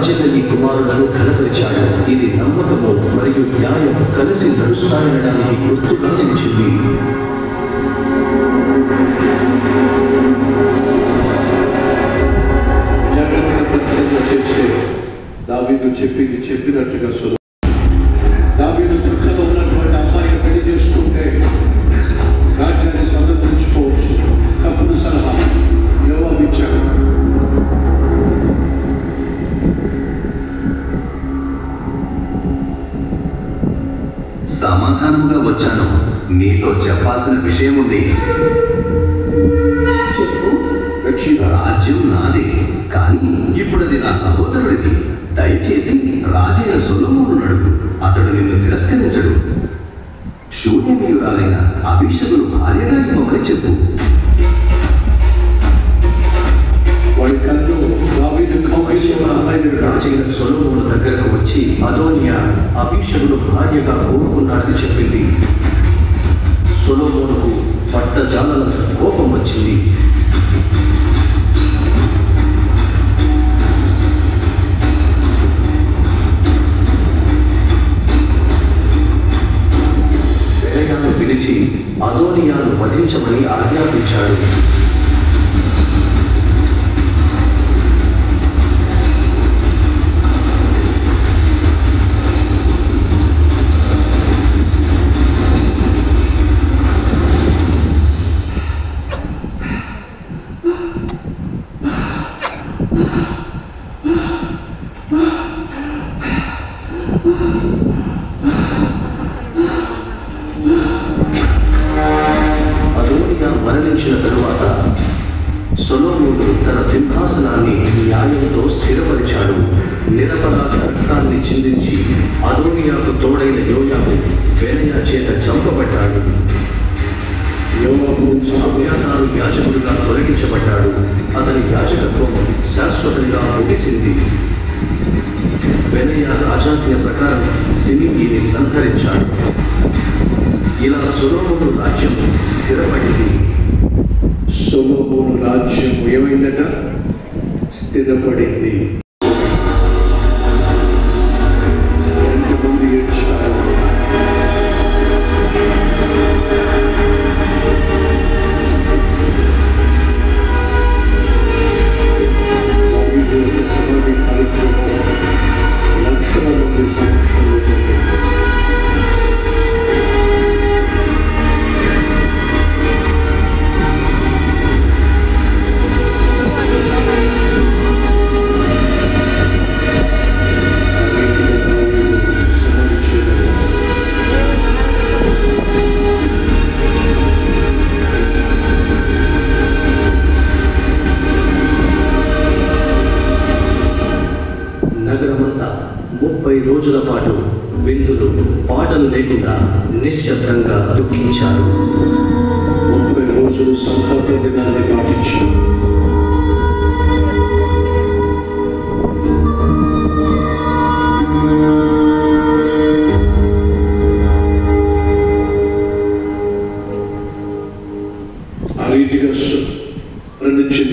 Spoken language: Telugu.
రాజైన ఈ కుమారులను ఘనపరిచాడు. ఇది నమ్మకము మరియు న్యాయం కలిసి నడుస్తాయనడానికి గుర్తుగా నిలిచింది. జాగ్రత్తగా పరిశీలన చేస్తే దావీదు చెప్పినట్లుగా దావీదు దుఃఖంలో ఉన్నటువంటి అమ్మాయిని పెళ్లి చేసుకుంటే రాజ్యాన్ని సందర్శించుకోవచ్చు. తప్పుడు సలహా యోవాబు ఇచ్చాడు. సమాధానముగా వచ్చాను, నీతో చెప్పాల్సిన విషయం ఉంది. రాజ్యం నాదే, కానీ ఇప్పుడు అది నా సహోదరుడిది. దయచేసి రాజైన సొలొమోనును అడుగు, అతడు నిన్ను తిరస్కరించడు. శూన్యమీయురాలైన అబీషగును భార్యగా ఇవ్వమని చెప్పు. రాజైన సొలొమోను దగ్గరకు వచ్చి అదోనియా అబీషగును భార్యగా కోరుకున్నాడని చెప్పింది. సొలొమోనుకు పట్టజాలనంత కోపం వచ్చింది. బెనయాను పిలిచి అదోనియాను వధించమని ఆజ్ఞాపించాడు. అదోనియా మరణించిన తరువాత సొలొమోను తన సింహాసనాన్ని న్యాయంతో స్థిరపరిచాడు. నిరపరాధ రక్తాన్ని చిందించి అదోనియాకు తోడైన యోయాబు బెనయా చేత చంపబడ్డాడు. అబ్యాతారు యాజకుడుగా తొలగించబడ్డాడు. అతని యాజకత్వం శాశ్వతంగా ముగిసింది. బెనయా రాజాజ్ఞ ప్రకారం సిమియిని సంహరించాడు. ఇలా సొలొమోను రాజ్యం స్థిరపడింది. సొలొమోను రాజ్యం ఏమైందట? స్థిరపడింది. ఎంతమంది ఏడ్చారు? సమాధి కార్యక్రమం లక్షల మంది సమక్షంలో జరిగింది. నగరమంతా 30 రోజుల పాటు విందులు పాటలు లేకుండా నిశ్శబ్దంగా దుఃఖించారు. 30 రోజులు సంకల్ప దినాన్ని పాటించారు. ఆ రీతిగా మరణించిన